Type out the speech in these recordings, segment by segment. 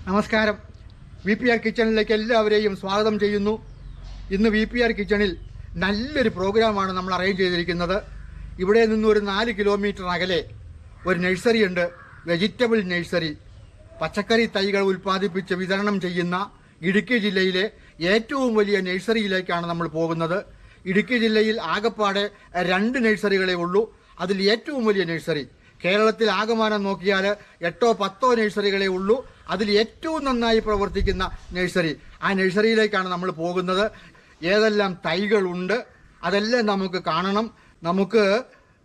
നമസ്കാരം. VPR കിച്ചണിലേക്ക് എല്ലാവരെയും സ്വാഗതം ചെയ്യുന്നു. ഇന്ന് VPR കിച്ചണിൽ നല്ലൊരു പ്രോഗ്രാമാണ് നമ്മൾ അറേഞ്ച് ചെയ്തിരിക്കുന്നത്. ഇവിടെ നിന്നൊരു 4 കിലോമീറ്റർ അകലെ ഒരു നഴ്സറി ഉണ്ട്, വെജിറ്റബിൾ നഴ്സറി. പച്ചക്കറി തൈകൾ ഉൽപ്പാദിപ്പിച്ച് വിതരണം ചെയ്യുന്ന ഇടുക്കി ജില്ലയിലെ ഏറ്റവും വലിയ നഴ്സറിയിലേക്കാണ് നമ്മൾ പോകുന്നത്. ഇടുക്കി ജില്ലയിൽ ആകപ്പാടെ 2 നഴ്സറികളേ ഉള്ളൂ. അതിൽ ഏറ്റവും വലിയ നഴ്സറി കേരളത്തിൽ ആകമാനം നോക്കിയാൽ 8-10 നഴ്സറികളേ ഉള്ളൂ. അതിൽ ഏറ്റവും നന്നായി പ്രവർത്തിക്കുന്ന നഴ്സറി, ആ നഴ്സറിയിലേക്കാണ് നമ്മൾ പോകുന്നത്. ഏതെല്ലാം തൈകളുണ്ട് അതെല്ലാം നമുക്ക് കാണണം. നമുക്ക്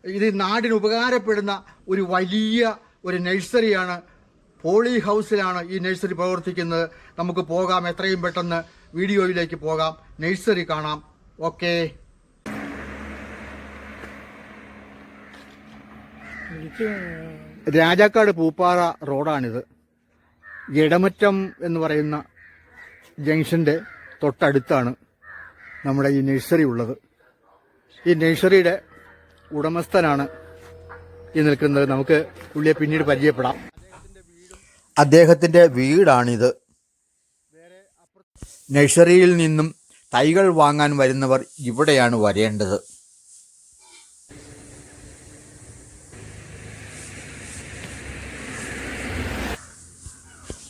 ഇത് നാടിന് ഉപകാരപ്പെടുന്ന ഒരു വലിയ ഒരു നഴ്സറിയാണ്. പോളി ഹൗസിലാണ് ഈ നഴ്സറി പ്രവർത്തിക്കുന്നത്. നമുക്ക് പോകാം, എത്രയും പെട്ടെന്ന് വീഡിയോയിലേക്ക് പോകാം, നഴ്സറി കാണാം. ഓക്കേ. രാജാക്കാട് പൂപ്പാറ റോഡാണിത്. ഇടമറ്റം എന്ന് പറയുന്ന ജംഗ്ഷൻ്റെ തൊട്ടടുത്താണ് നമ്മുടെ ഈ നഴ്സറി ഉള്ളത്. ഈ നഴ്സറിയുടെ ഉടമസ്ഥനാണ് ഈ നിൽക്കുന്നത്. നമുക്ക് പുള്ളിയെ പിന്നീട് പരിചയപ്പെടാം. അദ്ദേഹത്തിൻ്റെ വീടാണിത്. നഴ്സറിയിൽ നിന്നും തൈകൾ വാങ്ങാൻ വരുന്നവർ ഇവിടെയാണ് വരേണ്ടത്.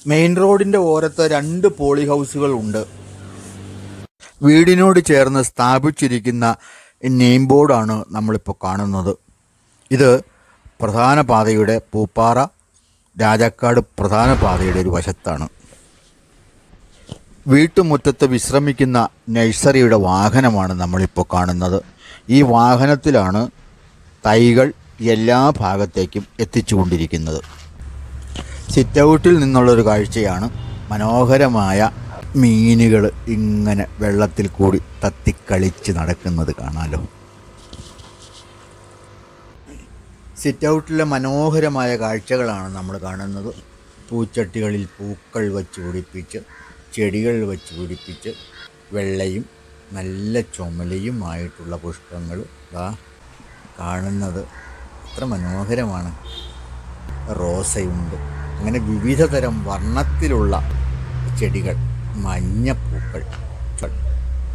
മെയിൻ റോഡിൻ്റെ ഓരത്ത് 2 പോളി ഹൗസുകൾ ഉണ്ട്. വീടിനോട് ചേർന്ന് സ്ഥാപിച്ചിരിക്കുന്ന നെയിം ബോർഡാണ് നമ്മളിപ്പോൾ കാണുന്നത്. ഇത് പ്രധാന പാതയുടെ പൂപ്പാറ രാജാക്കാട് പ്രധാന പാതയുടെ ഒരു വശത്താണ്. വീട്ടുമുറ്റത്ത് വിശ്രമിക്കുന്ന നഴ്സറിയുടെ വാഹനമാണ് നമ്മളിപ്പോൾ കാണുന്നത്. ഈ വാഹനത്തിലാണ് തൈകൾ എല്ലാ ഭാഗത്തേക്കും എത്തിച്ചുകൊണ്ടിരിക്കുന്നത്. സിറ്റ് ഔട്ടിൽ നിന്നുള്ളൊരു കാഴ്ചയാണ്. മനോഹരമായ മീനുകൾ ഇങ്ങനെ വെള്ളത്തിൽ കൂടി തത്തിക്കളിച്ച് നടക്കുന്നത് കാണാലോ. സിറ്റ് ഔട്ടിലെ മനോഹരമായ കാഴ്ചകളാണ് നമ്മൾ കാണുന്നത്. പൂച്ചട്ടികളിൽ പൂക്കൾ വച്ച് പിടിപ്പിച്ച്, ചെടികൾ വച്ച് പിടിപ്പിച്ച്, വെള്ളയും നല്ല ചുമലയുമായിട്ടുള്ള പുഷ്പങ്ങൾ കാണുന്നത് എത്ര മനോഹരമാണ്. റോസയുണ്ട്. അങ്ങനെ വിവിധ തരം വർണ്ണത്തിലുള്ള ചെടികൾ, മഞ്ഞപ്പൂക്കൾ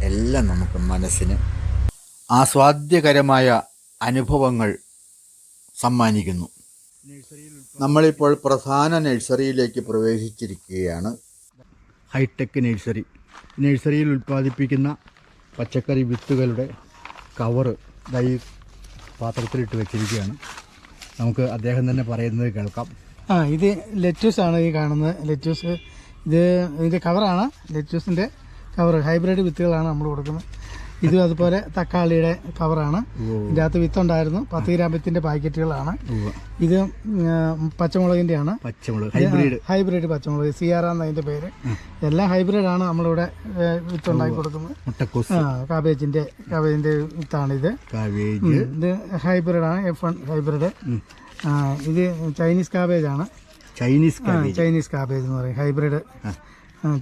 എല്ലാം നമുക്ക് മനസ്സിന് ആസ്വാദ്യകരമായ അനുഭവങ്ങൾ സമ്മാനിക്കുന്നു. നമ്മളിപ്പോൾ പ്രധാന നഴ്സറിയിലേക്ക് പ്രവേശിച്ചിരിക്കുകയാണ്. Hi tech nursery. നഴ്സറിയിൽ ഉൽപ്പാദിപ്പിക്കുന്ന പച്ചക്കറി വിത്തുകളുടെ കവറ് ഈ പാത്രത്തിലിട്ട് വെച്ചിരിക്കുകയാണ്. നമുക്ക് അദ്ദേഹം തന്നെ പറയുന്നത് കേൾക്കാം. ഇത് ലെറ്റ്യൂസാണ് ഈ കാണുന്നത്. ലെറ്റ്യൂസ് ഇതിൻ്റെ കവറാണ്. ലെറ്റ്യൂസിൻ്റെ കവർ ഹൈബ്രിഡ് വിത്തുകളാണ് നമ്മൾ കൊടുക്കുന്നത്. ഇതും അതുപോലെ തക്കാളിയുടെ കവറാണ്. ഇതിൻ്റെ അകത്ത് വിത്തുണ്ടായിരുന്നു. 10 ഗ്രാമത്തിൻ്റെ പാക്കറ്റുകളാണ്. ഇത് പച്ചമുളകിൻ്റെയാണ്. ഹൈബ്രിഡ് പച്ചമുളക്, സിയാറ എന്നതിൻ്റെ പേര്. എല്ലാം ഹൈബ്രിഡാണ് നമ്മളിവിടെ വിത്തുണ്ടാക്കി കൊടുക്കുന്നത്. കാബേജിൻ്റെ വിത്താണിത്. ഇത് ഹൈബ്രിഡാണ്, F1 ഹൈബ്രിഡ്. ഇത് ചൈനീസ് കാബേജാണ്. ചൈനീസ് കാബേജ് എന്ന് പറയും, ഹൈബ്രിഡ്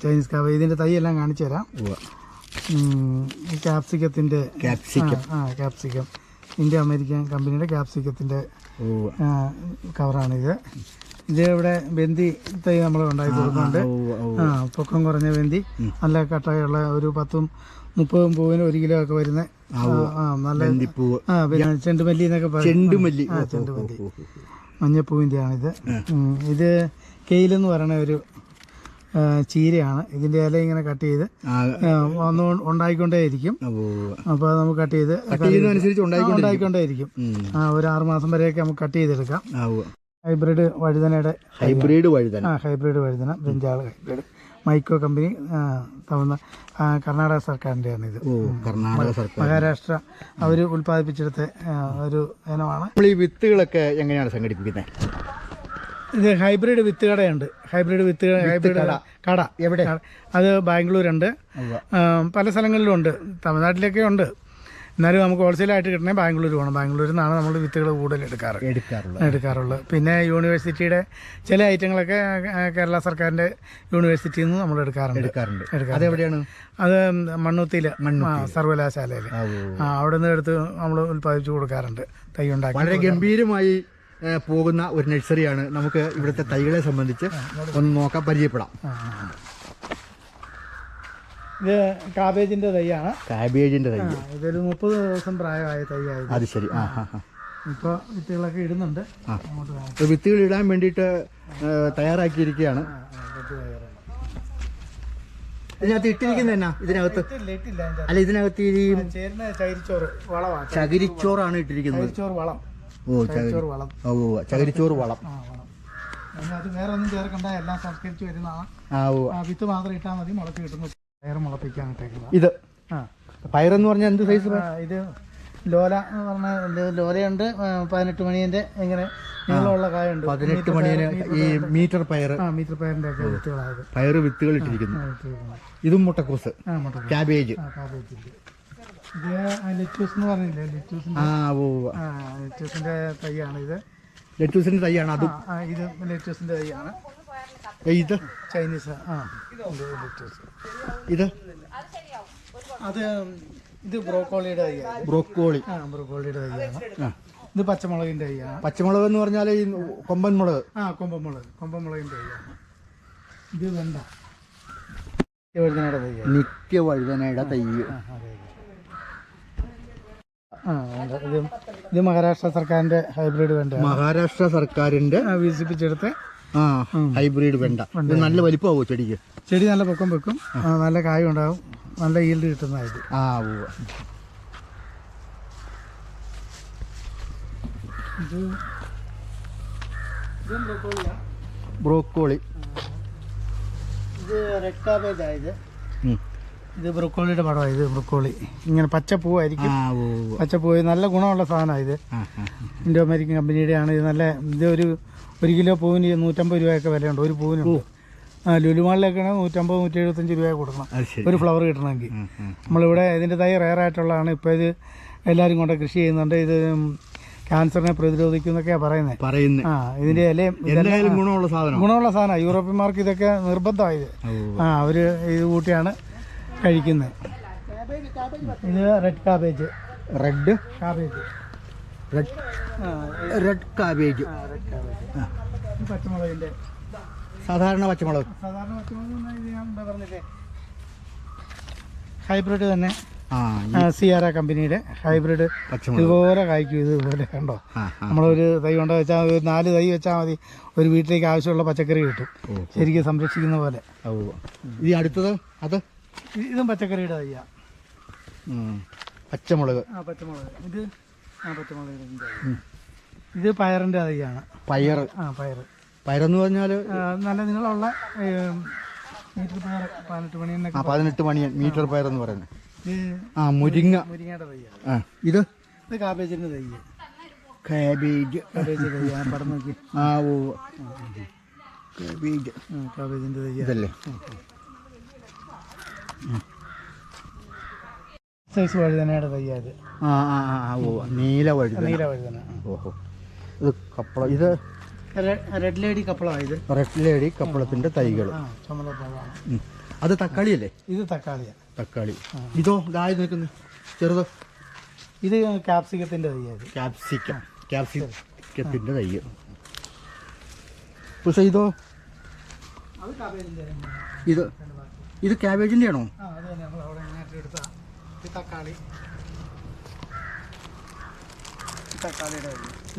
ചൈനീസ് കാബേജ്. ഇതിൻ്റെ തൈ എല്ലാം കാണിച്ചു തരാം. ക്യാപ്സിക്കം ഇന്ത്യ അമേരിക്കൻ കമ്പനിയുടെ ക്യാപ്സിക്കത്തിൻ്റെ കവറാണിത്. ഇത് ഇവിടെ ബന്ദി തൈ നമ്മൾ ഉണ്ടാക്കി കൊടുക്കുന്നുണ്ട്. പൊക്കം കുറഞ്ഞ ബന്ദി, നല്ല കട്ടയുള്ള ഒരു 10-30 പൂവിന് 1 കിലോ ഒക്കെ വരുന്ന നല്ല പിന്നെ ചെണ്ടുമല്ലി എന്നൊക്കെ പറയും. ചെണ്ടുമല്ലി മഞ്ഞപ്പൂവിൻ്റെ ആണിത്. ഇത് കെയിലെന്ന് പറയുന്ന ഒരു ചീരയാണ്. ഇതിൻ്റെ ഇല ഇങ്ങനെ കട്ട് ചെയ്ത് ഉണ്ടായിക്കൊണ്ടേ ഇരിക്കും. അപ്പോൾ നമുക്ക് കട്ട് ചെയ്ത് ഉണ്ടായിക്കൊണ്ടേ ഇരിക്കും. ഒരു 6 മാസം വരെയൊക്കെ നമുക്ക് കട്ട് ചെയ്തെടുക്കാം. ഹൈബ്രിഡ് വഴുതന ബ്രിഞ്ചാൾ ഹൈബ്രിഡ്, മൈക്കോ കമ്പനി, കർണാടക സർക്കാരിൻ്റെയാണ് ഇത്. മഹാരാഷ്ട്ര അവർ ഉൽപ്പാദിപ്പിച്ചെടുത്ത ഒരു ഇനമാണ്. ഈ വിത്തുകളൊക്കെ എങ്ങനെയാണ് സംഘടിപ്പിക്കുന്നത്? ഇത് ഹൈബ്രിഡ് വിത്ത് കടയുണ്ട്. ഹൈബ്രിഡ് കട എവിടെ? അത് ബാംഗ്ലൂരുണ്ട്, പല സ്ഥലങ്ങളിലും ഉണ്ട്, തമിഴ്നാട്ടിലൊക്കെ ഉണ്ട്. എന്നാലും നമുക്ക് ഹോൾസെയിലായിട്ട് കിട്ടണേ ബാംഗ്ലൂർ പോകണം. ബാംഗ്ലൂരിൽ നിന്നാണ് നമ്മൾ വിത്തുകൾ കൂടുതൽ എടുക്കാറുള്ളത്. പിന്നെ യൂണിവേഴ്സിറ്റിയുടെ ചില ഐറ്റങ്ങളൊക്കെ കേരള സർക്കാരിൻ്റെ യൂണിവേഴ്സിറ്റിയിൽ നിന്ന് നമ്മൾ എടുക്കാറുണ്ട്. അതെവിടെയാണ്? അത് മണ്ണുത്തിയിൽ സർവകലാശാലയിൽ അവിടെ നിന്ന് എടുത്ത് നമ്മൾ ഉൽപ്പാദിപ്പിച്ച് കൊടുക്കാറുണ്ട്. തൈ ഉണ്ടാക്കി വളരെ ഗംഭീരമായി പോകുന്ന ഒരു നഴ്സറിയാണ്. നമുക്ക് ഇവിടുത്തെ തൈകളെ സംബന്ധിച്ച് ഒന്ന് നോക്കാൻ പരിചയപ്പെടാം. ഇത് കാബേജിന്റെ തൈയാണ്. കാബേജിന്റെ തൈ ഇതൊരു 30 ദിവസം പ്രായമായ തൈയായിരുന്നു. അത് ശരി. ഇപ്പോൾ വിത്തുകളൊക്കെ ഇടുന്നുണ്ട്. വിത്തുകൾ ഇടാൻ വേണ്ടിയിട്ട് തയ്യാറാക്കിയിരിക്കുകയാണ്. ഇതിനകത്ത് ഇട്ടിരിക്കുന്നത് എന്നാ? ഇതിനകത്ത് അല്ല, ഇതിനകത്ത് ഈ ചകിരിച്ചോറാണ് ഇട്ടിരിക്കുന്നത്. വളം. ചകിരിച്ചോറ് വളം. അത് വേറെ ഒന്നും ചേർക്കണ്ട, എല്ലാം സംസ്കരിച്ച് വരുന്നതാണ്. വിത്ത് മാത്രം ഇട്ടാൽ മതി, മുളച്ച് കിട്ടുന്നു. പയർ മുളപ്പിക്കാൻ ഇട്ടേക്കുന്നത്. ഇത് പയറെന്ന് പറഞ്ഞാൽ എന്ത് സൈസ്? ഇത് ലോല എന്ന് പറഞ്ഞാൽ ലോലയുണ്ട്. 18 മണിയന്റെ ഇങ്ങനെ നീളമുള്ള കായുണ്ട്. 18 മണിയന് ഈ മീറ്റർ പയർ. മീറ്റർ പയറിന്റെ ഒക്കെ വിത്തുകളായത്. പയർ വിത്തുകൾ ഇട്ടിരിക്കുന്നു. ഇതും മുട്ടക്കോസ്, ക്യാബേജ്. ഇത് ലെറ്റ്യൂസ് എന്ന് പറഞ്ഞില്ലേ, ലെറ്റ്യൂസിന്റെ തൈയാണ് ഇത്. ലെറ്റ്യൂസിന്റെ തൈയാണ് അതും. ഇത് ലെറ്റ്യൂസിന്റെ തൈയാണ്. ഇത് ചൈനീസ്. ഇത് ഇത് ബ്രോക്കോളിയുടെ തൈയാണ്. ബ്രോക്കോളിയുടെ തൈയാണ്. ഇത് പച്ചമുളകിന്റെ തൈയാണ്. പച്ചമുളക് എന്ന് പറഞ്ഞാൽ ഈ കൊമ്പൻ മുളക്. കൊമ്പൻമുളകിന്റെ തൈയാണ്. ഇത് വെണ്ട, നിത്യവഴുതനയുടെ തൈയാണ്. നിത്യവഴുതനയുടെ തൈ. ഇത് മഹാരാഷ്ട്ര സർക്കാരിന്റെ ഹൈബ്രിഡ് വെണ്ട. മഹാരാഷ്ട്ര സർക്കാരിന്റെ വികസിപ്പിച്ചെടുത്ത ഹൈബ്രിഡ് വെണ്ട. ഇത് നല്ല വലിപ്പമാവോ ചെടിക്ക്? ചെടി നല്ല പൊക്കം വെക്കും, നല്ല കായ ഉണ്ടാവും, നല്ല ഈൽഡ് കിട്ടുന്നതായിട്ട്. ബ്രോക്കോളി. ഇത് റെഡ് കാബേജ് ആയത്. ഇത് ബ്രോക്കോളിയുടെ പടമാണ്. ഇത് ബ്രോക്കോളി ഇങ്ങനെ പച്ചപ്പൂവായിരിക്കും. പച്ചപ്പൂവ് നല്ല ഗുണമുള്ള സാധനമാണ്. ഇത് ഇൻഡോ അമേരിക്കൻ കമ്പനിയുടെയാണ്. ഇത് നല്ല, ഇത് ഒരു കിലോ പൂവിന് 150 രൂപയൊക്കെ വിലയുണ്ട്. ഒരു പൂവിനുണ്ട്. ലുലുമാളിലൊക്കെ 150-175 രൂപ കൊടുക്കണം ഒരു ഫ്ലവർ കിട്ടണമെങ്കിൽ. നമ്മളിവിടെ ഇതിൻ്റെ തൈ റയറായിട്ടുള്ളതാണ്. ഇപ്പോൾ ഇത് എല്ലാവരും കൊണ്ട് കൃഷി ചെയ്യുന്നുണ്ട്. ഇത് ക്യാൻസറിനെ പ്രതിരോധിക്കും എന്നൊക്കെയാണ് പറയുന്നത്. ഇതിൻ്റെ ഇലയും ഗുണമുള്ള സാധനമാണ്. യൂറോപ്യന്മാർക്ക് ഇതൊക്കെ നിർബന്ധമായത്. അവർ ഇത് കൂട്ടിയാണ് കഴിക്കുന്നത്. ഇത് റെഡ് കാബേജ്. പച്ചമുളകിൻ്റെ സാധാരണ പച്ചമുളക്. ഞാൻ പറഞ്ഞില്ലേ, ഹൈബ്രിഡ് തന്നെ. സിയാര കമ്പനിയുടെ ഹൈബ്രിഡ് ഇതുപോലെ കായ്ക്കും. ഇതുപോലെ കണ്ടോ, നമ്മളൊരു തൈ കൊണ്ട് വെച്ചാൽ 4 തൈ വെച്ചാൽ മതി, ഒരു വീട്ടിലേക്ക് ആവശ്യമുള്ള പച്ചക്കറി കിട്ടും. ശരിക്കും സംരക്ഷിക്കുന്ന പോലെ. ഈ അടുത്തത് ഇതും പച്ചക്കറിയുടെ തൈയാ. പച്ചമുളക്. ഇത് ഇത് പയറിന്റെ തൈയാണ്. പയറെന്ന് പറഞ്ഞാൽ നല്ല നീളമുള്ള മീറ്റർ പയർ. 18 മണിയൻ മീറ്റർ പയർ എന്ന് പറയുന്നത്. മുരിങ്ങയുടെ തൈയാണ്. ഇത് കാബേജിന്റെ തൈ. കാബേജ് പടം നോക്കി. കാബേജിന്റെ തൈ ഇതല്ലേ? സൈസ് വഴുതനയുടെ തയ്യത്. നീല വഴുതന. ഓഹോ. ഇത് കപ്പള. ഇത് റെഡ് ലേഡി കപ്പളമാണ്. ഇത് റെഡ് ലേഡി കപ്പളത്തിന്റെ തൈകൾ. അത് തക്കാളി അല്ലേ? ഇത് തക്കാളി. ഇതോ ഇതായി നിൽക്കുന്നത് ചെറുതോ? ഇത് ക്യാപ്സിക്കത്തിന്റെ തയ്യത്. ക്യാപ്സിക്കത്തിന്റെ തൈ. പക്ഷേ ഇതോ? ഇത് ക്യാബേജിന്റെ ആണോ?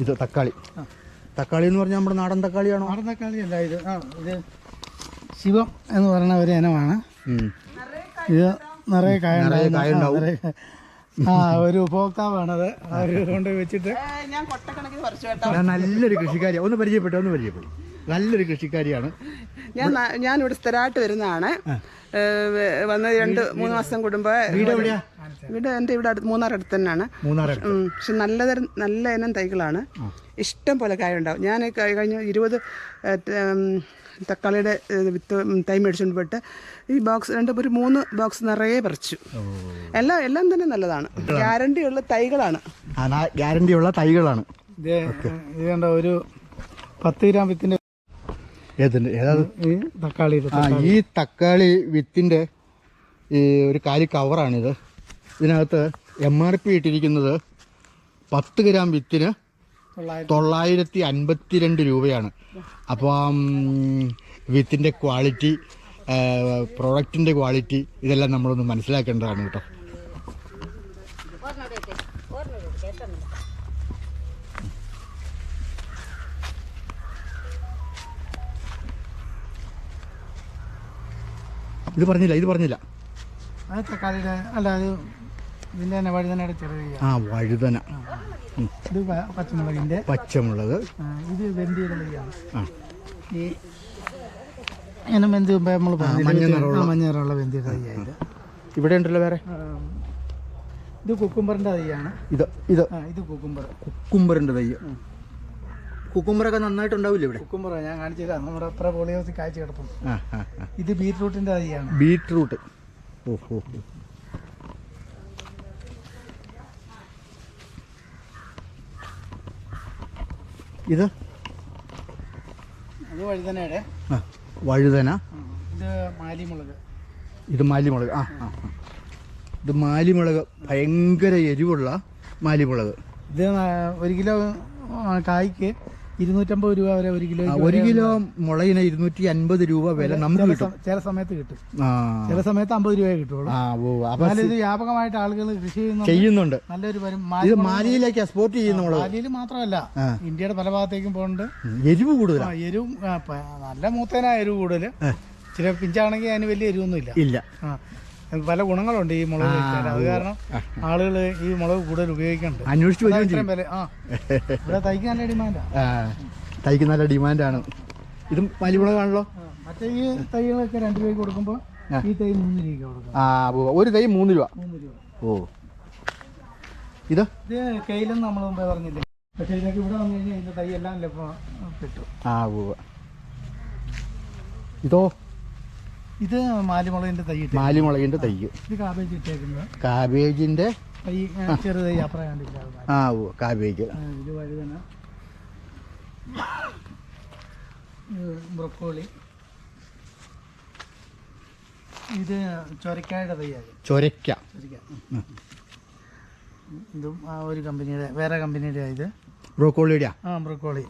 ഇത് തക്കാളി. തക്കാളി എന്ന് പറഞ്ഞാൽ നമ്മുടെ നാടൻ തക്കാളിയാണോ? നാടൻ തക്കാളി അല്ല. ഇത് ശിവം എന്ന് പറയുന്ന ഒരു ഇനമാണ്. ഇത് നിറയെ കായുണ്ടാവും. ഒരു ഉപഭോക്താവാണത്. കൊണ്ട് വെച്ചിട്ട് നല്ലൊരു കൃഷിക്കാരിയാണ്. ഒന്ന് പരിചയപ്പെട്ടു. നല്ലൊരു കൃഷിക്കാരിയാണ്. ഞാനിവിടെ സ്ഥിരമായിട്ട് വരുന്നതാണ്. വന്ന് 2-3 മാസം കൂടുമ്പോൾ. വീട് എൻ്റെ ഇവിടെ മൂന്നാർ അടുത്ത് തന്നെയാണ്. പക്ഷെ നല്ല ഇനം തൈകളാണ്. ഇഷ്ടം പോലെ കായുണ്ടാവും. ഞാൻ കഴിഞ്ഞ 20 തക്കാളിയുടെ വിത്ത് തൈ മേടിച്ചുകൊണ്ട് പോയിട്ട് ഈ ബോക്സ് 3 ബോക്സ് നിറയെ പറിച്ചു. എല്ലാം തന്നെ നല്ലതാണ്. ഗ്യാരണ്ടിയുള്ള തൈകളാണ്. ഇത് കണ്ട ഒരു 10 ഗ്രാം വിത്തിന്റെ ഈ തക്കാളി വിത്തിന്റെ ഒരു കാലി കവറാണിത്. ഇതിനകത്ത് MRP ഇട്ടിരിക്കുന്നത് 10 ഗ്രാം വിത്തിന് 952 രൂപയാണ്. അപ്പം വിത്തിൻ്റെ ക്വാളിറ്റി, പ്രൊഡക്റ്റിൻ്റെ ക്വാളിറ്റി ഇതെല്ലാം നമ്മളൊന്ന് മനസ്സിലാക്കേണ്ടതാണ് കേട്ടോ. ഇത് പറഞ്ഞില്ല അത് തക്കാളിയുടെ അല്ല, അത് ഇതിൻ്റെ തന്നെ വഴുതനയുടെ ചെറിയ. വഴുതന. ഇത് പച്ചമുളകിൻ്റെ. പച്ചമുളക്. ഇത് വെന്തിയുടെ തൈയാണ്. ഈ ഇങ്ങനെ വെന്ത് നമ്മൾ മഞ്ഞ നിറമുള്ള വെന്തിയുടെ തൈയായത്. ഇവിടെ ഉണ്ടല്ലോ വേറെ. ഇത് കുക്കുംബറിൻ്റെ തൈയാണ്. ഇത് കുക്കുംബറിൻ്റെ തൈ. കുക്കുംബറൊക്കെ നന്നായിട്ടുണ്ടാവില്ല ഇവിടെ. കുക്കുംബർ ഞാൻ കാണിച്ചില്ല, നമ്മുടെ അത്ര പോളിയോസ് കാഴ്ച കിടപ്പുണ്ട്. ഇത് ബീറ്റ്റൂട്ടിൻ്റെ തൈയാണ്. ബീറ്റ്റൂട്ട്. ഇത് വഴുതനയുടെ. വഴുതന. ഇത് മാലിമുളക്. ഇത് മാലിമുളക്. ഭയങ്കര എരിവുള്ള മാലിമുളക്. ഇത് 1 കിലോ കായ്ക്ക് 250 രൂപ വരെ 1 കിലോ. 1 കിലോ മുളകിന് 250 രൂപ വില നമുക്ക് കിട്ടും. ചില സമയത്ത് കിട്ടും, ചില സമയത്ത് 50 രൂപയെ കിട്ടുള്ളൂ. ഇത് വ്യാപകമായിട്ട് ആളുകൾ കൃഷി ചെയ്യുന്നുണ്ട്. നല്ലൊരു ഇത് മാലിയിലേക്ക് എക്സ്പോർട്ട് ചെയ്യുന്ന മുളക്. മാലിയിൽ മാത്രമല്ല, ഇന്ത്യയുടെ പല ഭാഗത്തേക്കും പോകുന്നുണ്ട്. എരിവ് കൂടുതൽ. എരിവും നല്ല മൂത്തേനാ എരിവ് കൂടുതൽ. ചില പിഞ്ചാണെങ്കിൽ അതിന് വലിയ എരിവൊന്നും ഇല്ല. പല ഗുണങ്ങളുണ്ട് ഈ മുളക് കഴിച്ചാൽ. അത് കാരണം ആളുകൾ ഈ മുളക് കൂടുതൽ ഉപയോഗിക്കുന്നുണ്ട്. അന്വേഷിച്ചു വില. ഇവിടെ തൈക്ക് നല്ല ഡിമാൻഡാണ്. തൈക്ക് നല്ല ഡിമാൻഡാണ്. ഇതും മാലിമുളകാണല്ലോ. മറ്റേ ഈ തൈകളൊക്കെ 2 രൂപയ്ക്ക് കൊടുക്കുമ്പോൾ ഈ തൈ 3 രൂപയ്ക്ക് കൊടുക്കും. ഒരു തൈ 3 രൂപ. ഇത് കെയിലെന്ന് നമ്മൾ മുമ്പേ പറഞ്ഞില്ലേ. പക്ഷേ ഇതിനൊക്കെ ഇവിടെ വന്നു കഴിഞ്ഞാൽ ഇതിന്റെ തൈ എല്ലാം കിട്ടും. ഇതോ ഇത് മാലിമുളകിന്റെ തൈ. ഇത് കാബേജ് ഇട്ടേക്കുന്നത്. കാബേജിന്റെ തൈ ചെറു തൈ അപ്പുറം കണ്ടില്ല. കാബേജ്. ഇത് വഴുതന. ബ്രൊക്കോളി. ഇത് ചൊരക്കായുടെ തൈയാണ്. ചൊരക്ക. ഇതും ഒരു കമ്പനിയുടെ, വേറെ കമ്പനിയുടെ. ഇത് ബ്രോക്കോളിയുടെ. ബ്രൊക്കോളി.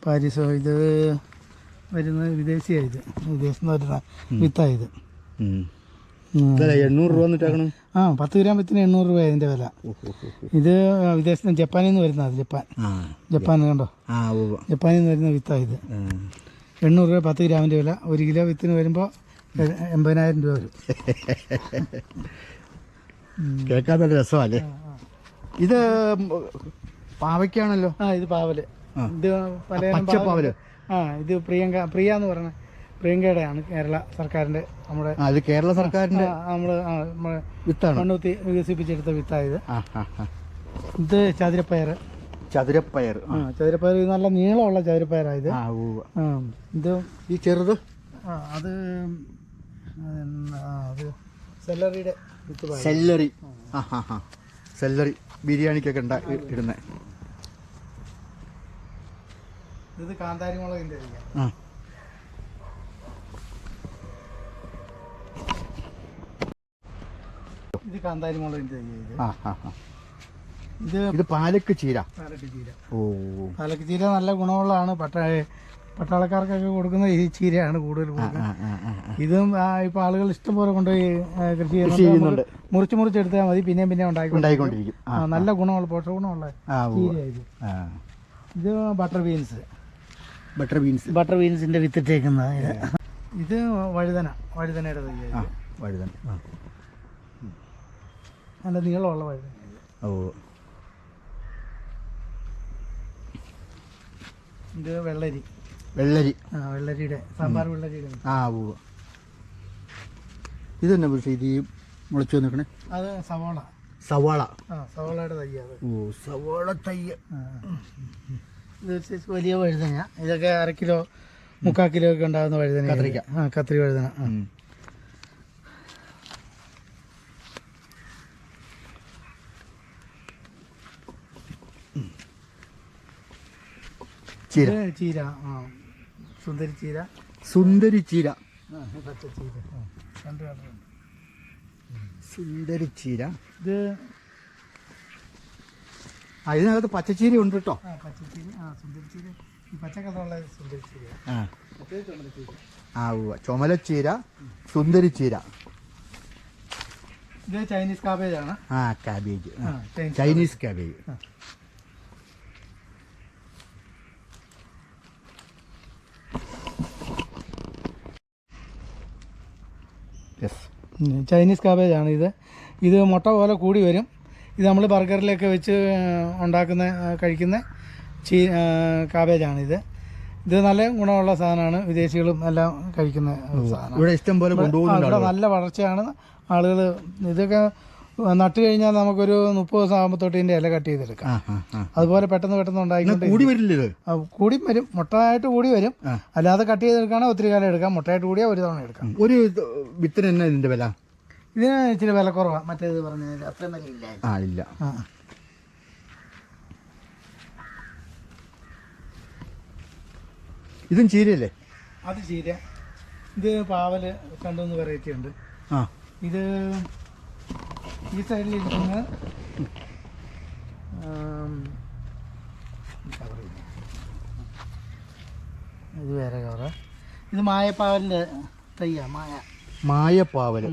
പാരീസോ. ഇത് വരുന്നത് വിദേശിയായത്, വിദേശത്ത് വരുന്ന വിത്തായത്. 800 രൂപ. 10 ഗ്രാം വിത്തിന് 800 രൂപ ഇതിന്റെ വില. ഇത് വിദേശത്ത് ജപ്പാനിൽ നിന്ന് വരുന്നത്. ജപ്പാൻ കണ്ടോ, ജപ്പാനിൽ നിന്ന് വരുന്ന വിത്തായത്. 800 രൂപ 10 ഗ്രാമിന്റെ വില. 1 കിലോ വിത്തിന് വരുമ്പോൾ 80,000 രൂപ വരും. കേൾക്കാൻ നല്ല രസമല്ലേ. ഇത് പാവയ്ക്കാണല്ലോ. ഇത് പാവല്. ഇത് പച്ചപ്പാവല്. ഇത് പ്രിയ എന്ന് പറഞ്ഞ പ്രിയങ്കയുടെയാണ്. കേരള സർക്കാരിന്റെ, നമ്മുടെ കേരള സർക്കാരിന്റെ വിത്താണ്. മണ്ണൂത്തി വികസിപ്പിച്ചെടുത്ത വിത്തായത്. ഇത് ചതുരപ്പയർ. ചതുരപ്പയർ. നല്ല നീളമുള്ള ചതുരപ്പയറായത്. ഇത് ഈ ചെറുത് അത് സെല്ലറിയുടെ വിത്ത്. സെല്ലറി ബിരിയാണിക്കൊക്കെ ഇടുന്ന. ഇത് കാന്താരി മുളകിന്റെ. ഇത് കാന്താരി മുളകിന്റെ. ഇത് പാലക്ക് ചീര. പാലക്ക് ചീര നല്ല ഗുണമുള്ളതാണ്. പട്ടാളക്കാർക്കൊക്കെ കൊടുക്കുന്ന ഈ ചീരയാണ് കൂടുതൽ കൊടുക്കുന്നത്. ഇതും ഇപ്പൊ ആളുകൾ ഇഷ്ടം പോലെ കൊണ്ടുപോയി കൃഷി ചെയ്യുന്നുണ്ട്. മുറിച്ചെടുത്താൽ മതി, പിന്നെ ഉണ്ടായിക്കൊണ്ടിരിക്കും. നല്ല ഗുണമുള്ള, പോഷക ഗുണമുള്ള ചീരയായത്. ഇത് ബട്ടർ ബീൻസിന്റെ വിത്തിട്ടേക്കുന്നത്. ഇത് വഴുതനയുടെ തൈ. നല്ല നീളമുള്ള വഴുതന. ഇത് വെള്ളരി. വെള്ളരിയുടെ സാമ്പാർ വെള്ളരിയുടെ. ഇത് തന്നെ ഇത് മുളച്ചു വന്നിക്കണേ. അത് സവാളയുടെ തയ്യാണ്. സവാള തൈ. ഇത് വലിയ വഴുതന. ഇതൊക്കെ 1/2 കിലോ 3/4 കിലോ ഒക്കെ ഉണ്ടാകുന്ന വഴുതന. കത്രി വഴുതന. ചീര. സുന്ദരി ചീര. സുന്ദരി ചീര. ഇത് ഇതിനകത്ത് പച്ചച്ചീര ഉണ്ട് കേട്ടോ. പച്ചച്ചീരി, സുന്ദരിച്ചീരി, ഈ പച്ചക്കഥയുള്ള സുന്ദരിച്ചീരി. ചുമലച്ചീര, സുന്ദരിച്ചീര. ഇത് ചൈനീസ് കാബേജ് ആണ്. Cabbage, Chinese cabbage. Chinese cabbage ആണ് ഇത്. ഇത് മുട്ട പോലെ കൂടി വരും. ഇത് നമ്മൾ ബർഗറിലൊക്കെ വെച്ച് ഉണ്ടാക്കുന്ന കഴിക്കുന്ന കാബേജാണ് ഇത്. ഇത് നല്ല ഗുണമുള്ള സാധനമാണ്. വിദേശികളും എല്ലാം കഴിക്കുന്ന സാധനം. ഇവിടെ ഇഷ്ടം പോലെ ഇവിടെ നല്ല വളർച്ചയാണ്. ആളുകൾ ഇതൊക്കെ നട്ട് കഴിഞ്ഞാൽ നമുക്കൊരു 30 ദിവസം ആകുമ്പോഴത്തോട്ട് ഇതിൻ്റെ ഇല കട്ട് ചെയ്തെടുക്കാം. അതുപോലെ പെട്ടെന്ന് ഉണ്ടായിക്കൊണ്ട് കൂടി വരും. മുട്ടയായിട്ട് കൂടി വരും. അല്ലാതെ കട്ട് ചെയ്തെടുക്കുകയാണെങ്കിൽ ഒത്തിരി കാലം എടുക്കാം. മുട്ടയായിട്ട് കൂടിയാൽ ഒരു തവണ എടുക്കാം. ഒരു വിത്തിന് തന്നെ ഇതിൻ്റെ വില? ഇതിന് ഇച്ചിരി വില കുറവാണ്. മറ്റേത് പറഞ്ഞാൽ അത്രയും വില ഇല്ല. ഇതും ചീരയല്ലേ? അത് ചീര. ഇത് പാവല് 2-3 വെറൈറ്റി ഉണ്ട്. ഇത് ഈ സൈഡിൽ ഇരിക്കുന്ന ഇത് വേറെ കവറ. ഇത് മായപ്പാവലിൻ്റെ തയ്യാ. മായപ്പാവൽ.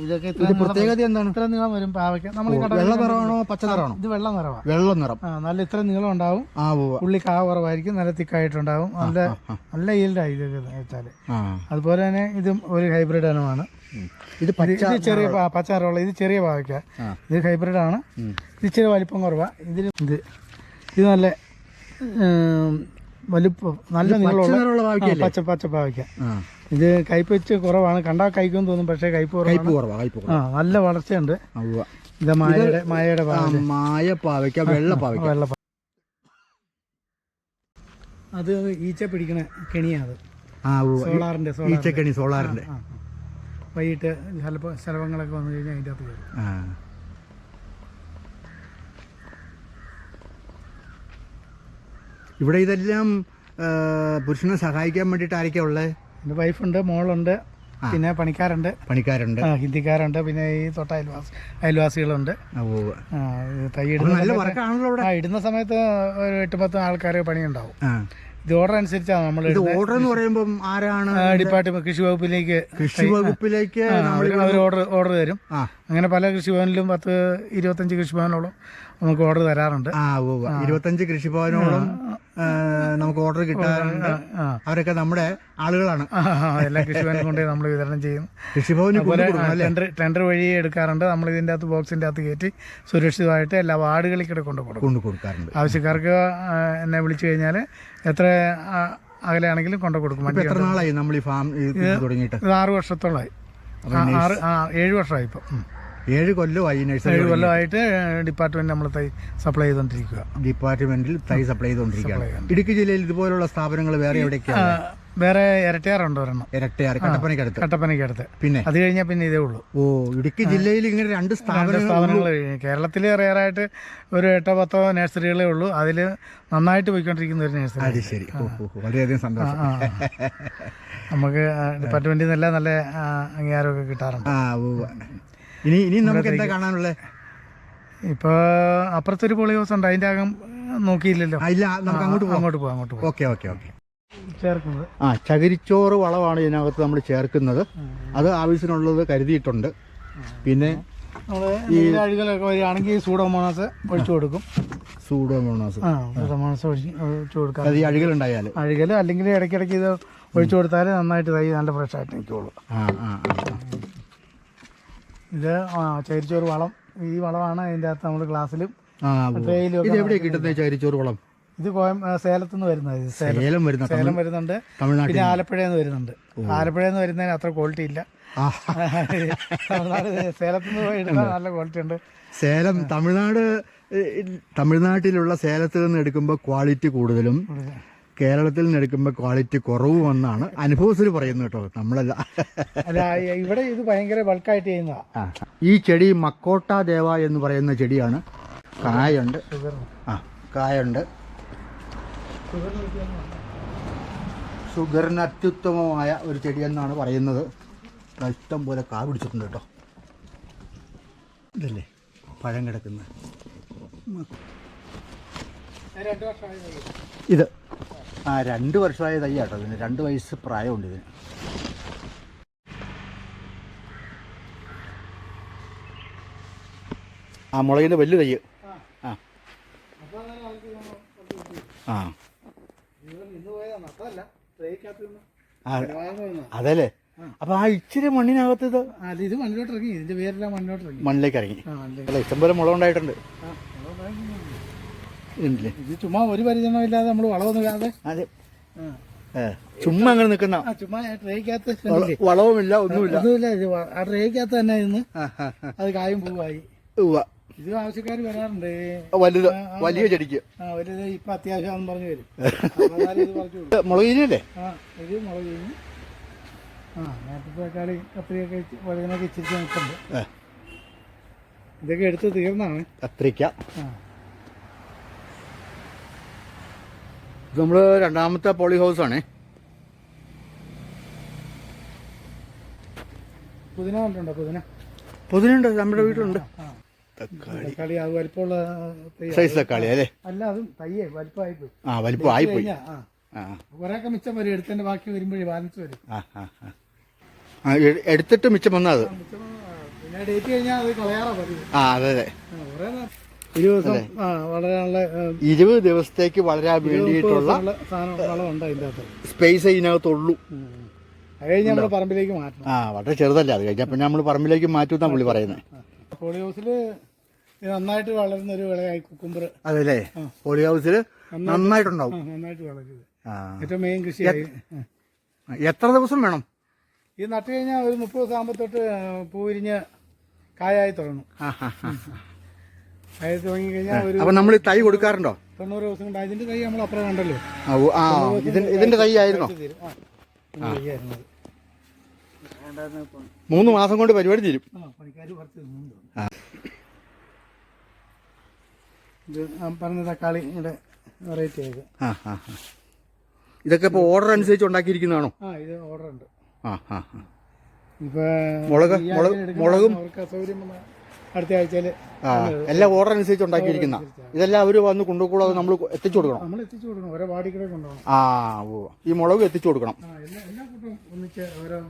ഇതൊക്കെ പ്രത്യേകത എന്താണ്? ഇത്ര നീളം വരും പാവയ്ക്ക്. നമ്മൾ വെള്ള നിറമാണോ പച്ച നിറമാണോ? ഇത് വെള്ള നിറമാണ്. വെള്ള നിറം. നല്ല ഇത്ര നീളം ഉണ്ടാവും. ഉള്ളി കാ കുറവായിരിക്കും. നല്ല തിക്കായിട്ടുണ്ടാവും. നല്ല ഈൽഡായി ഇതൊക്കെ വെച്ചാല്. അതുപോലെ തന്നെ ഇതും ഒരു ഹൈബ്രിഡ് ഇനമാണ്. ഇത് ചെറിയ പച്ച നിറമുള്ള. ഇത് ചെറിയ പാവയ്ക്ക. ഇത് ഹൈബ്രിഡ് ആണ്. ഇത് ഇച്ചിരി വലിപ്പം കുറവാണ്. ഇത് നല്ല വലിപ്പം, നല്ല നീളമുള്ള പച്ച പാവയ്ക്ക. ഇത് കയ്പ് വെച്ച് കുറവാണ്. കണ്ടാൽ കഴിക്കുമെന്ന് തോന്നും, പക്ഷേ കയ്പ് കുറവാണ്. നല്ല വളർച്ചയുണ്ട്. ഇത് മായയുടെ പാവയ്ക്ക, വെള്ള പാവയ്ക്ക. അത് ഈച്ച പിടിക്കണ കെണിയാണ്. സോളാറിന്റെ സോളാറിന്റെ വൈകിട്ട് ചിലപ്പോൾ ശലഭങ്ങളൊക്കെ വന്നു കഴിഞ്ഞാൽ അതിൻ്റെ അകത്ത് കയറും. ഇവിടെ ഇതെല്ലാം പുരുഷനെ സഹായിക്കാൻ വേണ്ടിയിട്ട് ആരൊക്കെയാ ഉള്ളത്? എൻ്റെ വൈഫുണ്ട്, മോളുണ്ട്, പിന്നെ പണിക്കാരുണ്ട്, ഹിന്ദിക്കാരുണ്ട്, പിന്നെ ഈ തൊട്ട അയൽവാസികളുണ്ട്. ഇടുന്ന സമയത്ത് ഒരു 8-10 ആൾക്കാർ പണിയുണ്ടാവും. ഇത് ഓർഡർ അനുസരിച്ചാണ് നമ്മൾ. ഓർഡർ എന്ന് പറയുമ്പോൾ ആരാണ്? ഡിപ്പാർട്ട്മെന്റ് കൃഷി വകുപ്പിലേക്ക് അവർ ഓർഡർ തരും. അങ്ങനെ പല കൃഷിഭവനിലും 10-25 കൃഷിഭവനോളം നമുക്ക് ഓർഡർ തരാറുണ്ട്. 25 കൃഷിഭവനോളം നമുക്ക് ഓർഡർ കിട്ടാറുണ്ട്. അവരൊക്കെ നമ്മുടെ ആളുകളാണ്. എല്ലാ കൃഷിഭവനും കൊണ്ട് നമ്മൾ വിതരണം ചെയ്യും. കൃഷിഭവന് ടെൻഡർ വഴി എടുക്കാറുണ്ട്. നമ്മൾ ഇതിൻ്റെ അകത്ത് ബോക്സിൻ്റെ അകത്ത് കയറ്റി സുരക്ഷിതമായിട്ട് എല്ലാ വാർഡുകളിൽ കൊണ്ട് കൊടുക്കാറുണ്ട്. ആവശ്യക്കാർക്ക് എന്നെ വിളിച്ചു കഴിഞ്ഞാൽ എത്ര അകലെയാണെങ്കിലും കൊണ്ടു കൊടുക്കും. എത്ര നാളായി നമ്മൾ ഈ ഫാം തുടങ്ങിയിട്ട്? 6 വർഷത്തോളമായി. 7 വർഷമായി. ഇപ്പം 7 കൊല്ലമായി. 7 കൊല്ലമായിട്ട് ഡിപ്പാർട്ട്മെന്റ് നമ്മൾ തൈ സപ്ലൈ ചെയ്തുകൊണ്ടിരിക്കുക. ഡിപ്പാർട്ട്മെന്റിൽ തൈ സപ്ലൈ ചെയ്തുകൊണ്ടിരിക്കുകയാണ്. ഇടുക്കി ജില്ലയിൽ ഇതുപോലുള്ള സ്ഥാപനങ്ങൾ വേറെ എവിടെയൊക്കെയാണ്? വേറെ ഇരട്ടയാറുണ്ട് ഒരെണ്ണം. കട്ടപ്പനയ്ക്കടുത്ത്. പിന്നെ അത് കഴിഞ്ഞാൽ പിന്നെ ഇതേ ഉള്ളൂ. ഇടുക്കി ജില്ലയിൽ ഇങ്ങനെ 2 സ്ഥാപനങ്ങൾ. കേരളത്തിൽ റെയറായിട്ട് ഒരു 8-10 നഴ്സറികളേ ഉള്ളൂ. അതിൽ നന്നായിട്ട് പോയിക്കൊണ്ടിരിക്കുന്ന ഒരു നഴ്സറി. അത് ശരി. വളരെയധികം സന്തോഷം. നമുക്ക് ഡിപ്പാർട്ട്മെന്റിൽ നിന്നെല്ലാം നല്ല അംഗീകാരമൊക്കെ കിട്ടാറുണ്ട്. ഇനി നമുക്ക് എന്താ കാണാനുള്ളത്? ഇപ്പൊ അപ്പുറത്തൊരു പോളി ഹൗസ് ഉണ്ട്. അതിന്റെ അകം നോക്കിയില്ലല്ലോ. ഇല്ല, നമുക്ക് അങ്ങോട്ട് പോകാം. ഓക്കെ. ചേർക്കുന്നത് ചകിരിച്ചോറ് വളമാണ് ഇതിനകത്ത് നമ്മൾ ചേർക്കുന്നത്. അത് ആവശ്യത്തിനുള്ളത് കരുതിയിട്ടുണ്ട്. പിന്നെ ഈ അഴുകലൊക്കെ വരികയാണെങ്കിൽ സൂഡോമോണാസ് ഒഴിച്ചു കൊടുക്കും. സൂഡോമോണാസ് ഒഴിച്ചു കൊടുക്കാം. അത് ഈ അഴുകലുണ്ടായാലും അല്ലെങ്കിൽ ഇടയ്ക്കിടയ്ക്ക് ഇത് ഒഴിച്ചു കൊടുത്താൽ നന്നായിട്ട് തൈ നല്ല ഫ്രഷ് ആയിട്ട് നിൽക്കുള്ളൂ. ഇത് ചകിരിച്ചോറ് വളം. ഈ വളമാണ് അതിൻ്റെ അകത്ത് നമ്മൾ ഗ്ലാസ്സിലും ട്രെയിലും. ഇത് എവിടെയാണ് കിട്ടുന്നത് ചകിരിച്ചോറ് വളം? ഇത് സേലത്തു നിന്ന് വരുന്നത്. സേലം വരുന്നുണ്ട്. പിന്നെ ആലപ്പുഴയിൽ നിന്ന് വരുന്നുണ്ട്. ആലപ്പുഴയിൽ നിന്ന് വരുന്നതിന് അത്ര ക്വാളിറ്റി ഇല്ല. സേലത്തു നിന്ന് പോയി എടുത്താൽ നല്ല ക്വാളിറ്റി ഉണ്ട്. സേലം തമിഴ്നാട്ടിലുള്ള സേലത്തിൽ നിന്ന് എടുക്കുമ്പോൾ ക്വാളിറ്റി കൂടുതലും കേരളത്തിൽ നിന്ന് എടുക്കുമ്പോൾ ക്വാളിറ്റി കുറവുമെന്നാണ് അനുഭവത്തിൽ പറയുന്നത് കേട്ടോ. നമ്മളല്ല. ഇവിടെ ഇത് ഭയങ്കര ബൾക്കായിട്ട് ചെയ്യുന്നതാ. ഈ ചെടി മക്കോട്ട ദേവ എന്ന് പറയുന്ന ചെടിയാണ്. കായുണ്ട്. ഷുഗറിന് അത്യുത്തമമായ ഒരു ചെടിയെന്നാണ് പറയുന്നത്. ഇഷ്ടം പോലെ കാ പിടിച്ചിട്ടുണ്ട് കേട്ടോ. ഇതല്ലേ പഴം കിടക്കുന്നത്. 2 വർഷമായി തൈ. ഇത് 2 വർഷമായ തൈ കേട്ടോ. ഇതിന് 2 വയസ്സ് പ്രായമുണ്ട് ഇതിന്. മുളകിൻ്റെ വലിയ തൈ. ആ ആ അതല്ലേ. അപ്പൊ ആ ഇച്ചിരി മണ്ണിനകത്ത് ഇത് ഇത് മണ്ണിലോട്ട് ഇറങ്ങി, ഇതിന്റെ പേരെല്ലാം മണ്ണിലോട്ട് ഇറങ്ങി, മണ്ണിലേക്ക് ഇറങ്ങി. അല്ല, ഇഷ്ടംപോലെ മുളകുണ്ടായിട്ടുണ്ട്. ഇതില്ലേ, ഇത് ചുമ്മാ ഒരു പരിചരണം ഇല്ലാതെ നമ്മൾ വളമൊന്നും ഇല്ലാതെ അതെ ചുമ്മാ അങ്ങനെ നിൽക്കുന്ന, ചുമ്മാ ട്രേക്കകത്ത് വളവുമില്ല ഒന്നുമില്ല. ഇത് ആ ട്രേക്കകത്ത് തന്നെ ഇന്ന് അത് കായും പൂവായി. ഇത് ആവശ്യക്കാർ വരാറുണ്ട്. വലുത് വലിയ ചെടിക്ക് വലുത് ഇപ്പൊ അത്യാവശ്യം പറഞ്ഞു വരും. മുളക് ചീനിയല്ലേ? ഇത് മുളക് ചീനി. നേരത്തെ തക്കാളി കത്രിയൊക്കെ വഴുതനൊക്കെ ഇച്ചിരി നിൽക്കുന്നുണ്ട്. ഇതൊക്കെ എടുത്ത് തീർന്നാണ്. കത്രിക്ക ഇത് നമ്മള് 2ാമത്തെ പോളി ഹൗസ് ആണേ. പുതിന കണ്ടുണ്ടോ? പുതിന ഉണ്ട്, നമ്മുടെ വീട്ടിലുണ്ട്. തക്കാളി അത് വലിപ്പമുള്ള സൈസ് തക്കാളി അല്ലേ? അല്ല, അതും തയ്യേ വലിപ്പമായി പോയി. വലിപ്പമായി പോയി. കുറേയൊക്കെ മിച്ചം വരും, എടുത്തതിന്റെ ബാക്കി വരുമ്പോഴേ ബാലൻസ് വരും. എടുത്തിട്ട് മിച്ചം വന്നാൽ അത് പിന്നെ ഡേറ്റ് കഴിഞ്ഞാൽ അത് കളയാറാ പതിവ്. അതെ 20 ദിവസം വളരാനുള്ള 20 ദിവസത്തേക്ക് വളരാൻ വേണ്ടിയിട്ടുള്ള വളം ഉണ്ട് അതിൻ്റെ അകത്ത്. സ്പേസ് ഇതിനകത്തുള്ളൂ. അത് കഴിഞ്ഞ് നമ്മൾ പറമ്പിലേക്ക് മാറ്റണം. വളരെ ചെറുതല്ല. അത് കഴിഞ്ഞാൽ പിന്നെ നമ്മൾ പറമ്പിലേക്ക് മാറ്റുമെന്നാണ് പുള്ളി പറയുന്നത്. പോളി ഹൗസില് നന്നായിട്ട് വളരുന്ന ഒരു വിളയായി കുക്കുംബർ. അതല്ലേ, പോളി ഹൗസിൽ നന്നായിട്ടുണ്ടാവും. നന്നായിട്ട് വളരുന്നത് ഏറ്റവും മെയിൻ കൃഷിയായി. എത്ര ദിവസം വേണം? ഇത് നട്ട് കഴിഞ്ഞാൽ ഒരു 30 ദിവസം ആകുമ്പോൾ തൊട്ട് പൂവിരിഞ്ഞ് കായായി തുടങ്ങും. കായ തുടങ്ങി കഴിഞ്ഞാൽ ഒരു അപ്പൊ നമ്മൾ തൈ കൊടുക്കാറുണ്ടോ? 90 ദിവസം കൊണ്ട്. അതിന്റെ തൈ നമ്മൾ അപ്പുറം കണ്ടല്ലോ. ഇതിന്റെ തൈ ആയിരുന്നോ? 3 മാസം കൊണ്ട് പരിപാടി തീരും. പണിക്കാർ കുറച്ച് ഇത് പറഞ്ഞ തക്കാളിയുടെ വെറൈറ്റി ആയത്. ഇതൊക്കെ ഇപ്പൊ ഓർഡർ അനുസരിച്ച് ഉണ്ടാക്കിയിരിക്കുന്നതാണോ? ഇത് ഓർഡർ ഉണ്ട്. മുളകും അവർക്ക് അസൗകര്യം അടുത്ത ആഴ്ചയില് എല്ലാം ഓർഡർ അനുസരിച്ച് ഉണ്ടാക്കിയിരിക്കുന്ന. ഇതെല്ലാം അവര് വന്ന് കൊണ്ടുപോകും, നമ്മൾ എത്തിച്ചു കൊടുക്കണം. നമ്മൾ എത്തിച്ചു കൊടുക്കണം. ഓരോ വാടിക്കടെ കൊണ്ടുപോകണം. ഈ മുളക് എത്തിച്ചു കൊടുക്കണം. എല്ലാ കൂട്ടവും ഒന്നിച്ച് ഓരോ.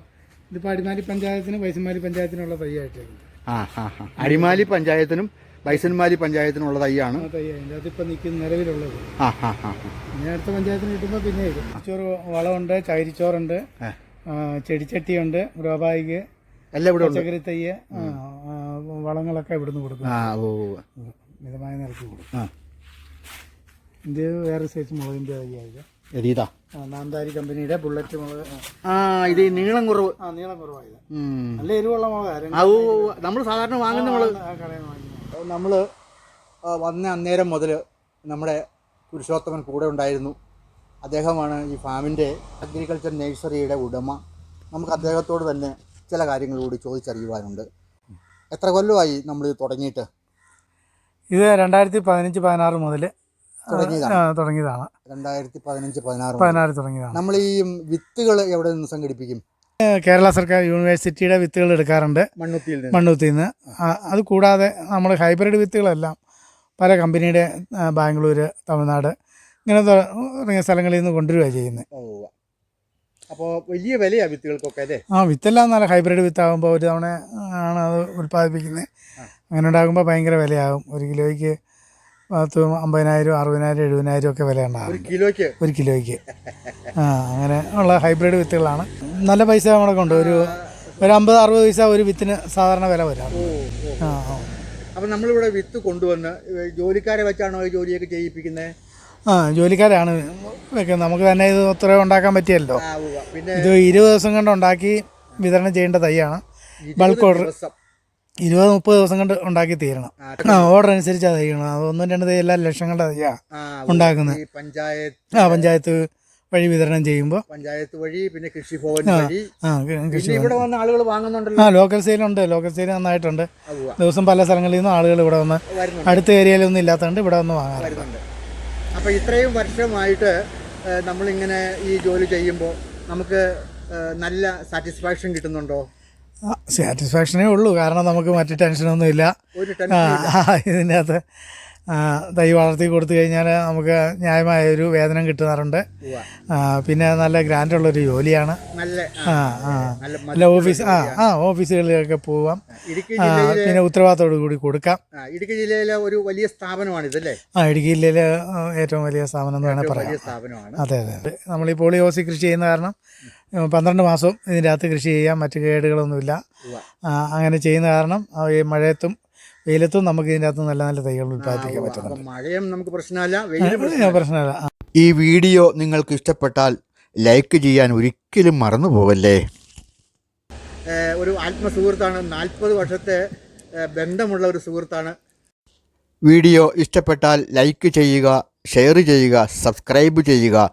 ഇതിപ്പോ അടിമാലി പഞ്ചായത്തിനും വൈസന്മാലി പഞ്ചായത്തിനുള്ള തൈയായിട്ട്. അടിമാലി പഞ്ചായത്തിനും ബൈസന്മാലി പഞ്ചായത്തിനുള്ള തൈയാണ്. അതിൻ്റെ അതിപ്പോ നിൽക്കുന്ന നിലവിലുള്ളത്. പിന്നെ അടുത്ത പഞ്ചായത്തിന് കിട്ടുമ്പോ പിന്നെ ചോറ് വളമുണ്ട്, ചകിരിച്ചോറുണ്ട്, ചെടിച്ചട്ടിയുണ്ട്, ഗ്രോബാഗ് എല്ലാം ഇവിടെ പച്ചക്കറി തയ്യ്, വളങ്ങളൊക്കെ ഇവിടുന്ന് കൊടുക്കും. മിതമായ നിരക്ക് കൊടുക്കും. ഇത് വേറെ സൈസ് മുളകിന്റെ തയ്യായത്. നാന്താരി കമ്പനിയുടെ ബുള്ളറ്റ് മുളക്. ഇത് നീളം കുറവ്. നീളം കുറവായത് നല്ല എരിവുള്ള മുളക്. നമ്മൾ സാധാരണ വാങ്ങുന്ന മുളക്. നമ്മൾ വന്ന അന്നേരം മുതൽ നമ്മുടെ പുരുഷോത്തമൻ കൂടെ ഉണ്ടായിരുന്നു. അദ്ദേഹമാണ് ഈ ഫാമിൻ്റെ അഗ്രികൾച്ചർ നഴ്സറിയുടെ ഉടമ. നമുക്ക് അദ്ദേഹത്തോട് തന്നെ ചില കാര്യങ്ങൾ കൂടി ചോദിച്ചറിയുവാനുണ്ട്. എത്ര കൊല്ലമായി നമ്മൾ തുടങ്ങിയിട്ട്? ഇത് 2015-16 മുതൽ തുടങ്ങിയതാണ്. 2015-16 തുടങ്ങിയതാണ്. നമ്മൾ ഈ വിത്തുകൾ എവിടെ നിന്ന് സംഘടിപ്പിക്കും? കേരള സർക്കാർ യൂണിവേഴ്സിറ്റിയുടെ വിത്തുകൾ എടുക്കാറുണ്ട്, മണ്ണുത്തിയിൽ നിന്ന്. അത് കൂടാതെ നമ്മൾ ഹൈബ്രിഡ് വിത്തുകളെല്ലാം പല കമ്പനിയുടെ ബാംഗ്ലൂർ, തമിഴ്നാട് ഇങ്ങനെ തുടങ്ങിയ സ്ഥലങ്ങളിൽ നിന്ന് കൊണ്ടുവരികയാണ് ചെയ്യുന്നത്. അപ്പോൾ വലിയ വിലയാണ് വിത്തുകൾക്കൊക്കെ അല്ലേ? വിത്തെല്ലാം നല്ല ഹൈബ്രിഡ് വിത്താകുമ്പോൾ ഒരു തവണ ആണ് അത് ഉൽപ്പാദിപ്പിക്കുന്നത്. അങ്ങനെ ഉണ്ടാകുമ്പോൾ ഭയങ്കര വിലയാകും. 1 കിലോയ്ക്ക് 50,000, 60,000, 70,000 ഒക്കെ വില ഉണ്ടാകും 1 കിലോയ്ക്ക്. അങ്ങനെ ഉള്ള ഹൈബ്രിഡ് വിത്തുകളാണ്. നല്ല പൈസ നമ്മളെ കൊണ്ട് ഒരു 50-60 പൈസ ഒരു വിത്തിന് സാധാരണ വില വരാം. അപ്പം നമ്മളിവിടെ വിത്ത് കൊണ്ടുവന്ന് ജോലിക്കാരെ വെച്ചാണോ ഈ ജോലിയൊക്കെ ചെയ്യിപ്പിക്കുന്നത്? ജോലിക്കാരാണ് വെക്കുന്നത്. നമുക്ക് തന്നെ ഇത് അത്ര ഉണ്ടാക്കാൻ പറ്റിയല്ലോ. ഇത് 20 ദിവസം കൊണ്ട് ഉണ്ടാക്കി വിതരണം ചെയ്യേണ്ട തൈയാണ്. ബൾക്ക് ഓർഡർ 20-30 ദിവസം കൊണ്ട് ഉണ്ടാക്കി തീരണം. ഓർഡർ അനുസരിച്ചാണ് തയ്യണം. അത് 1-2 തൈ എല്ലാ ലക്ഷങ്ങളുടെ തയ്യാ ഉണ്ടാക്കുന്നത്. പഞ്ചായത്ത് വഴി വിതരണം ചെയ്യുമ്പോൾ പഞ്ചായത്ത് വഴി, പിന്നെ കൃഷിഭവൻ വഴി. ഇവിടെ വന്ന ആളുകൾ വാങ്ങുന്നുണ്ടല്ലോ. ലോക്കൽ സെയിലുണ്ട്. ലോക്കൽ സെയിൽ നന്നായിട്ടുണ്ട്. ദിവസം പല സ്ഥലങ്ങളിൽ നിന്നും ആളുകൾ ഇവിടെ വന്ന്, അടുത്ത ഏരിയയിലൊന്നും ഇല്ലാത്തതുകൊണ്ട് ഇവിടെ വന്ന് വാങ്ങാറുണ്ട്. അപ്പോൾ ഇത്രയും വർഷമായിട്ട് നമ്മളിങ്ങനെ ഈ ജോലി ചെയ്യുമ്പോൾ നമുക്ക് നല്ല സാറ്റിസ്ഫാക്ഷൻ കിട്ടുന്നുണ്ടോ? സാറ്റിസ്ഫാക്ഷനേ ഉള്ളൂ. കാരണം നമുക്ക് മറ്റു ടെൻഷനൊന്നുമില്ല ഇതിൻ്റെ അകത്ത്. തൈ വളർത്തി കൊടുത്തു കഴിഞ്ഞാൽ നമുക്ക് ന്യായമായ ഒരു വേതനം കിട്ടാറുണ്ട്. പിന്നെ നല്ല ഗ്രാൻഡുള്ളൊരു ജോലിയാണ്. നല്ല ഓഫീസുകളിലൊക്കെ പോവാം. പിന്നെ ഉത്തരവാദിത്തോടു കൂടി കൊടുക്കാം. ഇടുക്കി ജില്ലയിലെ ഒരു വലിയ സ്ഥാപനമാണ് ഇതല്ലേ? ഇടുക്കി ജില്ലയിലെ ഏറ്റവും വലിയ സ്ഥാപനം എന്ന് വേണമെങ്കിൽ പറയാം. അതെ. നമ്മൾ ഈ പോളിയോസി കൃഷി ചെയ്യുന്ന കാരണം 12 മാസവും ഇതിൻ്റെ അകത്ത് കൃഷി ചെയ്യാം. മറ്റ് കേടുകളൊന്നുമില്ല. അങ്ങനെ ചെയ്യുന്ന കാരണം ഈ മഴയത്തും വെയിലത്തും നമുക്ക് ഇതിൻ്റെ അകത്ത് നല്ല നല്ല തൈകൾ ഉൽപ്പാദിപ്പിക്കാൻ പറ്റുന്നുണ്ട്. മഴയും നമുക്ക് പ്രശ്നമല്ല. ഈ വീഡിയോ നിങ്ങൾക്ക് ഇഷ്ടപ്പെട്ടാൽ ലൈക്ക് ചെയ്യാൻ ഒരിക്കലും മറന്നു പോവല്ലേ. ഒരു ആത്മസുഹൃത്താണ്, 40 വർഷത്തെ ബന്ധമുള്ള ഒരു സുഹൃത്താണ്. വീഡിയോ ഇഷ്ടപ്പെട്ടാൽ ലൈക്ക് ചെയ്യുക, ഷെയർ ചെയ്യുക, സബ്സ്ക്രൈബ് ചെയ്യുക.